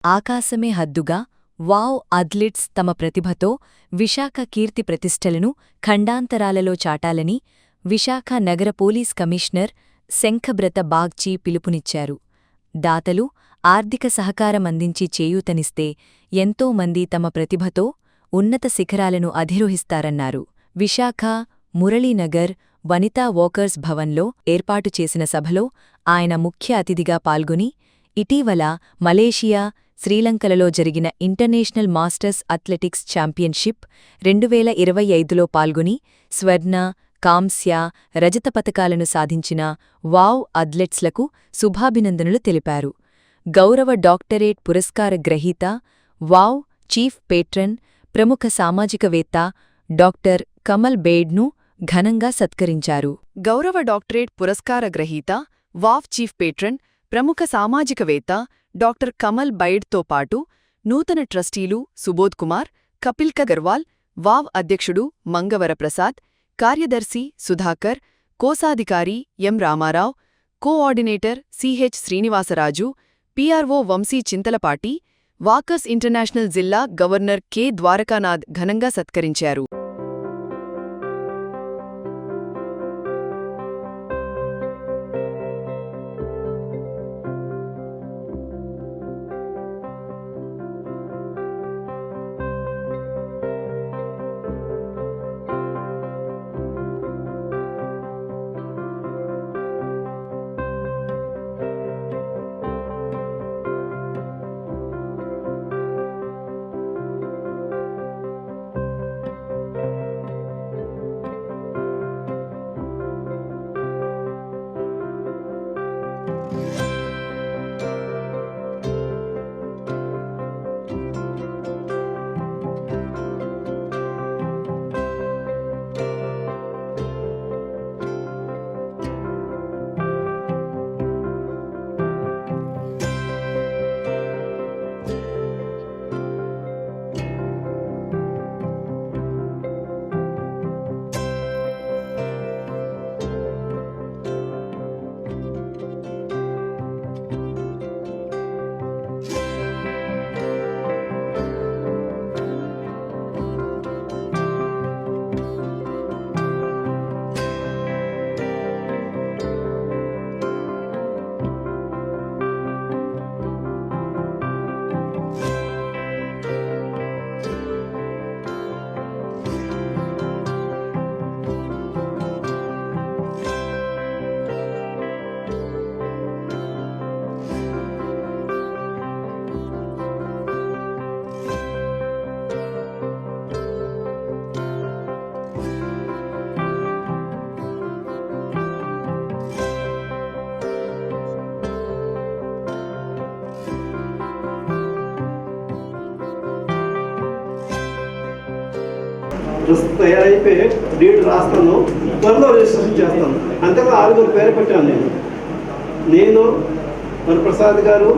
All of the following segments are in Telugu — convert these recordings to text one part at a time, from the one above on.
ఆకాశమే హద్దుగా వావ్ అథ్లెట్స్ తమ ప్రతిభతో విశాఖ కీర్తి ప్రతిష్టలను ఖండాంతరాలలో చాటాలని విశాఖ నగర పోలీస్ కమిషనర్ శంఖబ్రత బాగ్చి పిలుపునిచ్చారు. దాతలు ఆర్థిక సహకారం అందించి చేయూతనిస్తే ఎంతో మంది తమ ప్రతిభతో ఉన్నత శిఖరాలను అధిరోహిస్తారన్నారు. విశాఖ మురళీనగర్ వనితా వాకర్స్ భవన్లో ఏర్పాటు చేసిన సభలో ఆయన ముఖ్య అతిథిగా పాల్గొని ఇటీవల మలేషియా, శ్రీలంకలలో జరిగిన ఇంటర్నేషనల్ మాస్టర్స్ అథ్లెటిక్స్ ఛాంపియన్షిప్ 2025లో పాల్గొని స్వర్ణ, కాంస్య, రజత పతకాలను సాధించిన వావ్ అథ్లెట్స్లకు శుభాభినందనలు తెలిపారు. గౌరవ డాక్టరేట్ పురస్కార గ్రహీత, వావ్ చీఫ్ పేట్రన్, ప్రముఖ సామాజికవేత్త డాక్టర్ కమల్ బెయిడ్ను ఘనంగా సత్కరించారు. గౌరవ డాక్టరేట్ పురస్కార గ్రహీత, వావ్ చీఫ్ పేట్రన్, ప్రముఖ సామాజికవేత్త డాక్టర్ కమల్ బైడ్తో పాటు నూతన ట్రస్టీలు సుబోధ్ కుమార్, కపిల్ గర్వాల్, వావ్ అధ్యక్షుడు మంగవరప్రసాద్, కార్యదర్శి సుధాకర్, కోశాధికారి M Ramarao, coordinator CH Srinivasaraju, PRO Vamsi Chintalapati, walkers international జిల్లా గవర్నర్ కె ద్వారకానాథ్ ఘనంగా సత్కరించారు. తయారైపోయి డీడ్ రాస్తాను, త్వరలో రిజిస్ట్రేషన్ చేస్తాను. అంతగా 6 పేరు పెట్టాను. నేను వరప్రసాద్ గారు,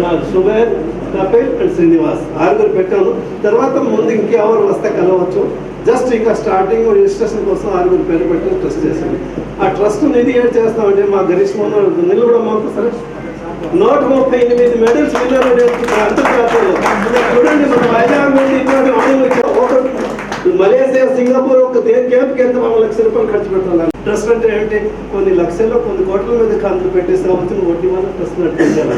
నా సుబేర్, కపిల్ అండ్ శ్రీనివాస్ 6 పెట్టాను. తర్వాత ముందు ఇంకెవరు వస్తే కలవచ్చు. జస్ట్ ఇంకా స్టార్టింగ్ రిజిస్ట్రేషన్ కోసం 6 పేరు పెట్టి ట్రస్ట్ చేశాను. ఆ ట్రస్ట్ నిధి ఏం చేస్తామంటే మా గరిష్మ నిలబడమాకు సరే 138 మెడల్స్ విన్నర్ అంతర్జాతీయంలో చూడండి. మన వైజాగ్ నుండి మలేసియా, సింగపూర్ ఒక క్యాంప్కి వెళ్తే 1 లక్ష రూపాయలు ఖర్చు పెట్టాలి. ట్రస్ట్ అంటే ఏంటి? కొన్ని లక్షల్లో కొన్ని కోట్ల మీద ఖర్చు పెట్టేసి వచ్చిన వడ్డీ వల్ల ట్రస్ట్ నడిపించాలి.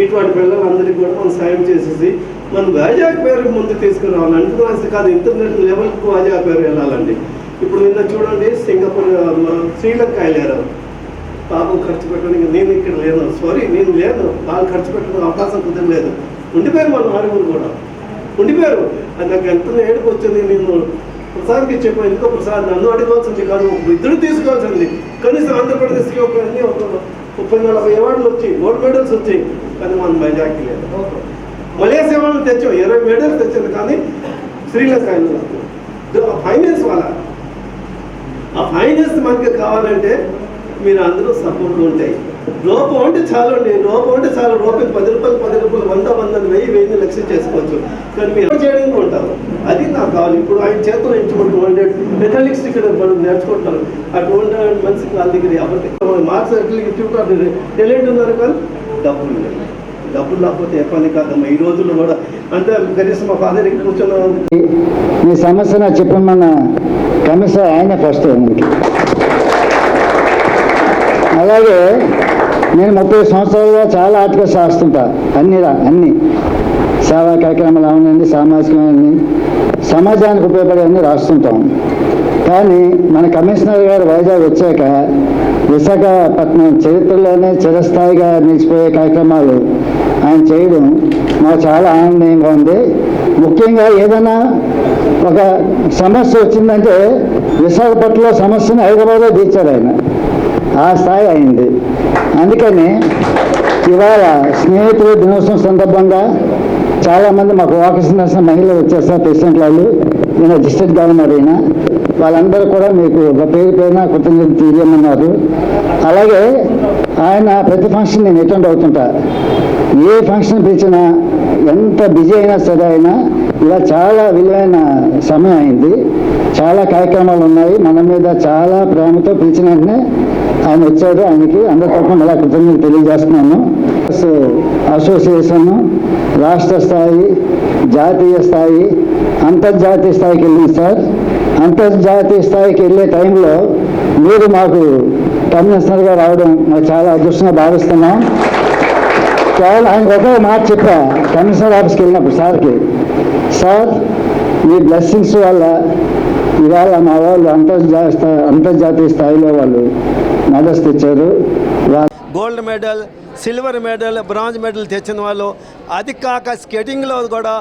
ఇటువంటి పిల్లలందరికీ కూడా మనం సాయం చేసేసి మనం వైజాగ్ పేరు ముందు తీసుకురావాలి. అంటున్నాల్సి కాదు, ఇంటర్నేషనల్ లెవెల్కి వైజాగ్ పేరు వెళ్ళాలండి. ఇప్పుడు నిన్న చూడండి, సింగపూర్, శ్రీలంక వెళ్ళారు. పాపం ఖర్చు పెట్టడానికి నేను ఇక్కడ లేను, నేను లేను. వాళ్ళు ఖర్చు పెట్టడానికి అవకాశం కుదరలేదు. ఉండిపోయారు మన 6 కూడా ఉండిపోయారు. అది నాకు ఎంత ఏడుపు వచ్చింది. నేను ప్రసాద్కి చెప్పాను, ఎందుకో ప్రసాద్ నన్ను అడగవలసింది కాదు, ఇద్దరు తీసుకోవాల్సింది. కనీసం ఆంధ్రప్రదేశ్కి ఒక 30-40 అవార్డులు వచ్చాయి, గోల్డ్ మెడల్స్ వచ్చాయి. కానీ మనం వైజాగ్కి లేదు. మలేసియా వాళ్ళు తెచ్చాం, 20 మెడల్స్ తెచ్చాను. కానీ శ్రీలంక ఫైనాన్స్ ఆ ఫైనాన్స్ మనకి కావాలంటే మీరు అందరూ సపోర్ట్ ఉంటాయి. రూపం అంటే చాలు అండి, రూపం అంటే చాలు. రూపాయి 10 రూపాయలు, 100, 1000 లక్షలు చేసుకోవచ్చు. కానీ మీరు చేయడానికి ఉంటారు. అది నాకు కావాలి. ఇప్పుడు ఆయన చేతులు ఎంచుకుంటూ 200 మెథాలిక్స్ ఇక్కడ నేర్చుకుంటారు. ఆ 200 మనిషికి వాళ్ళ దగ్గర మార్క్స్ టాలెంట్ ఉన్నారు కానీ డబ్బులు లేదు. డబ్బులు లేకపోతే ఏ పని కాదమ్మా ఈ రోజుల్లో కూడా. అంటే కనీసం మా ఫాదర్ ఇక్కడ కూర్చున్నాం. మీ సమస్య నాకు చెప్పమన్న కమిషనర్ ఆయన ఫస్ట్ మనకి. అలాగే నేను 30 సంవత్సరాలుగా చాలా ఆర్టికల్స్ రాస్తుంటా, అన్ని సేవా కార్యక్రమాలు అవనండి, సామాజికమైనవి, సమాజానికి ఉపయోగపడేవన్నీ రాస్తుంటాం. కానీ మన కమిషనర్ గారు వైజాగ్ వచ్చాక విశాఖపట్నం చరిత్రలోనే చిరస్థాయిగా నిలిచిపోయే కార్యక్రమాలు ఆయన చేయడం మాకు చాలా ఆనందంగా ఉంది. ముఖ్యంగా ఏదైనా ఒక సమస్య వచ్చిందంటే విశాఖపట్నంలో సమస్యను హైదరాబాద్లో తీర్చారు ఆయన, ఆ స్థాయి అయింది. అందుకని ఇవాళ స్నేహితుల దినోత్సవం సందర్భంగా చాలామంది మాకు వాకర్స్ నర్సిన మహిళలు వచ్చేస్తారు, ప్రెసిడెంట్ వాళ్ళు, నేను డిస్ట్రిక్ట్ గవర్నర్ అయినా, వాళ్ళందరూ కూడా మీకు పేరు పేరున కృతజ్ఞతలు తెలియమన్నారు. అలాగే ఆయన ప్రతి ఫంక్షన్ నేను అటెండ్ అవుతుంటా, ఏ ఫంక్షన్ పిలిచినా ఎంత బిజీ అయినా సరే అయినా ఇలా చాలా విలువైన సమయం అయింది, చాలా కార్యక్రమాలు ఉన్నాయి, మన మీద చాలా ప్రేమతో పిలిచిన వెంటనే ఆయన వచ్చారు. ఆయనకి అందరి తరఫున మళ్ళీ కృతజ్ఞతలు తెలియజేస్తున్నాను. అసోసియేషన్ రాష్ట్ర స్థాయి, జాతీయ స్థాయి, అంతర్జాతీయ స్థాయికి వెళ్ళింది సార్. అంతర్జాతీయ స్థాయికి వెళ్ళే టైంలో మీరు మాకు కమిషనర్గా రావడం మాకు చాలా అదృష్టంగా భావిస్తున్నాం. కేవలం ఆయనకు ఒకే మాట చెప్పా కమిషనర్ ఆఫీస్కి వెళ్ళినప్పుడు సార్కి, సార్ మీ బ్లెస్సింగ్స్ వల్ల ఇవాళ మా వాళ్ళు అంతర్జాతీయ స్థాయిలో వాళ్ళు మెడల్స్ తెచ్చారు. Gold medal, silver medal, bronze medal తెచ్చిన వాళ్ళు. అది కాక స్కేటింగ్లో కూడా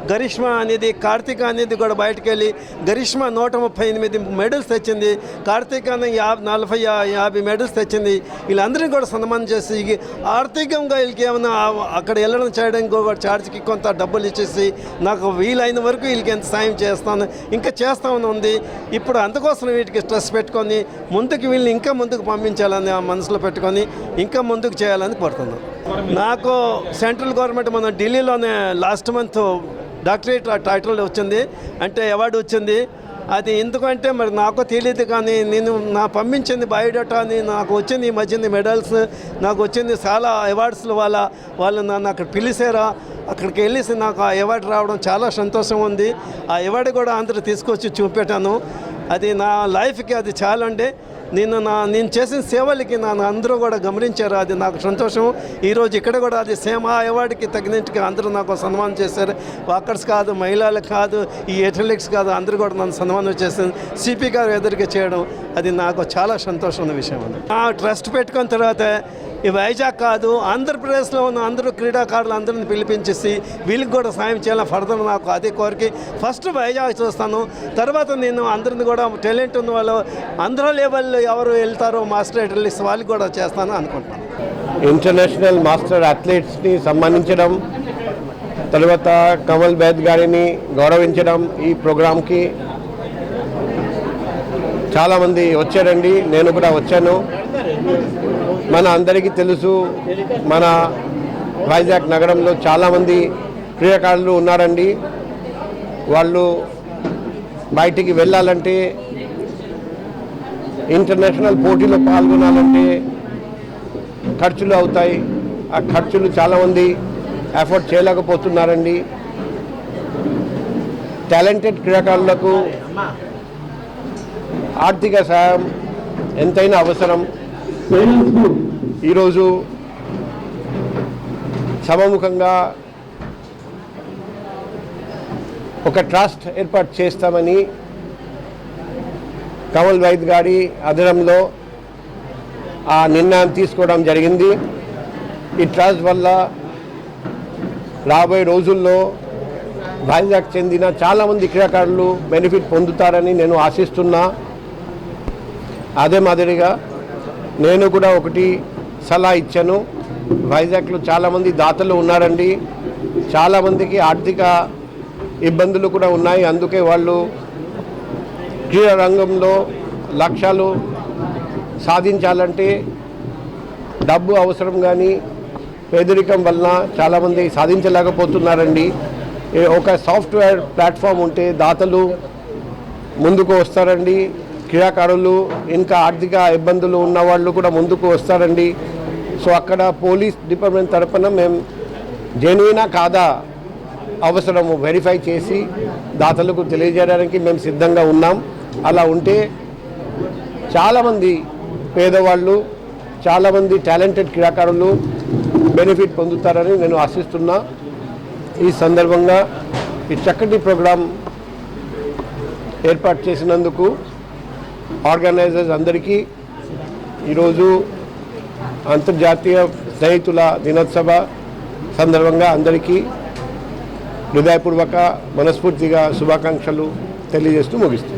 గరిష్మా అనేది, కార్తీక అనేది కూడా బయటకు వెళ్ళి గరిష్మా 138 మెడల్స్ తెచ్చింది, కార్తీక 50 మెడల్స్ తెచ్చింది. వీళ్ళందరినీ కూడా సన్మానం చేసి ఆర్థికంగా వీళ్ళకి ఏమైనా అక్కడ వెళ్ళడం చేయడానికి కూడా ఛార్జ్కి కొంత డబ్బులు ఇచ్చేసి నాకు వీలైన వరకు వీళ్ళకి ఎంత సాయం చేస్తాను, ఇంకా చేస్తామని ఉంది. ఇప్పుడు అందుకోసం వీటికి స్ట్రెస్ పెట్టుకొని ముందుకు వీళ్ళని ఇంకా ముందుకు పంపించాలని ఆ మనసులో పెట్టుకొని ఇంకా ముందుకు చేయాలని కోరుతున్నాను. నాకు సెంట్రల్ గవర్నమెంట్ మన ఢిల్లీలోనే లాస్ట్ మంత్ డాక్టరేట్ టైటిల్ వచ్చింది, అంటే అవార్డు వచ్చింది. అది ఎందుకంటే మరి నాకు తెలియదు, కానీ నేను నా పంపించింది బయోడేటా అని నాకు వచ్చింది, ఈ మధ్యన మెడల్స్ నాకు వచ్చింది, చాలా అవార్డ్స్లో వాళ్ళు నన్ను అక్కడ పిలిచారా, అక్కడికి వెళ్ళేసి నాకు ఆ అవార్డు రావడం చాలా సంతోషం ఉంది. ఆ అవార్డు కూడా అందరూ తీసుకొచ్చి చూపెట్టాను. అది నా లైఫ్కి అది చాలా అంటే నేను చేసిన సేవలకి నన్ను అందరూ కూడా గమనించారు, అది నాకు సంతోషం. ఈరోజు ఇక్కడ కూడా అది సేమ్ ఆ అవార్డుకి తగినట్టుగా అందరూ నాకు సన్మానం చేశారు. వాకర్స్ కాదు, మహిళలు కాదు, ఈ అథ్లెటిక్స్ కాదు, అందరూ కూడా నన్ను సన్మానం చేశారు. సిపి గారు ఎదురుగా చేయడం అది నాకు చాలా సంతోషమైన విషయం. ఆ ట్రస్ట్ పెట్టుకున్న తర్వాత ఈ వైజాగ్ కాదు, ఆంధ్రప్రదేశ్లో ఉన్న అందరూ క్రీడాకారులు అందరిని పిలిపించేసి వీళ్ళకి కూడా సాయం చేయాలని ఫర్దర్ నాకు అదే కోరిక. ఫస్ట్ వైజాగ్ చూస్తాను, తర్వాత నేను అందరిని కూడా టాలెంట్ ఉన్న వాళ్ళు ఆంధ్ర లెవెల్లో ఎవరు వెళ్తారో మాస్టర్ అథ్లెటిక్స్ వాళ్ళకి కూడా చేస్తాను అనుకుంటున్నాను. ఇంటర్నేషనల్ మాస్టర్ అథ్లెట్స్ని సన్మానించడం, తర్వాత కమల్ బైద్ గారిని గౌరవించడం, ఈ ప్రోగ్రాంకి చాలామంది వచ్చారండి, నేను కూడా వచ్చాను. మన అందరికీ తెలుసు, మన వైజాగ్ నగరంలో చాలామంది క్రీడాకారులు ఉన్నారండి. వాళ్ళు బయటికి వెళ్ళాలంటే, ఇంటర్నేషనల్ పోటీలో పాల్గొనాలంటే ఖర్చులు అవుతాయి. ఆ ఖర్చులు చాలామంది ఎఫర్ట్ చేయలేకపోతున్నారండి. టాలెంటెడ్ క్రీడాకారులకు ఆర్థిక సహాయం ఎంతైనా అవసరం. ఈరోజు సభముఖంగా ఒక ట్రస్ట్ ఏర్పాటు చేస్తామని కమల్ బైద్ గారి ఆధ్వర్యంలో ఆ నిర్ణయం తీసుకోవడం జరిగింది. ఈ ట్రస్ట్ వల్ల రాబోయే రోజుల్లో వైజాగ్ చెందిన చాలామంది క్రీడాకారులు బెనిఫిట్ పొందుతారని నేను ఆశిస్తున్నా. అదే మాదిరిగా నేను కూడా ఒకటి సలహా ఇచ్చాను. వైజాగ్లో చాలామంది దాతలు ఉన్నారండి, చాలామందికి ఆర్థిక ఇబ్బందులు కూడా ఉన్నాయి. అందుకే వాళ్ళు క్రీడా రంగంలో లక్ష్యాలు సాధించాలంటే డబ్బు అవసరం, కానీ పేదరికం వలన చాలామంది సాధించలేకపోతున్నారండి. ఒక సాఫ్ట్వేర్ ప్లాట్ఫామ్ ఉంటే దాతలు ముందుకు వస్తారండి, క్రీడాకారులు ఇంకా ఆర్థిక ఇబ్బందులు ఉన్నవాళ్ళు కూడా ముందుకు వస్తారండి. సో అక్కడ పోలీస్ డిపార్ట్మెంట్ తరఫున మేము జెన్యునా కాదా అవసరము వెరిఫై చేసి దాతలకు తెలియజేయడానికి మేము సిద్ధంగా ఉన్నాం. అలా ఉంటే చాలామంది పేదవాళ్ళు, చాలామంది టాలెంటెడ్ క్రీడాకారులు బెనిఫిట్ పొందుతారని నేను ఆశిస్తున్నా. ఈ సందర్భంగా ఈ చక్కటి ప్రోగ్రాం ఏర్పాటు చేసినందుకు ఆర్గనైజర్స్ అందరికీ ఈరోజు అంతర్జాతీయ స్నేహితుల దినోత్సవ సందర్భంగా అందరికీ హృదయపూర్వక మనస్ఫూర్తిగా శుభాకాంక్షలు తెలియజేస్తూ ముగిస్తున్నాను.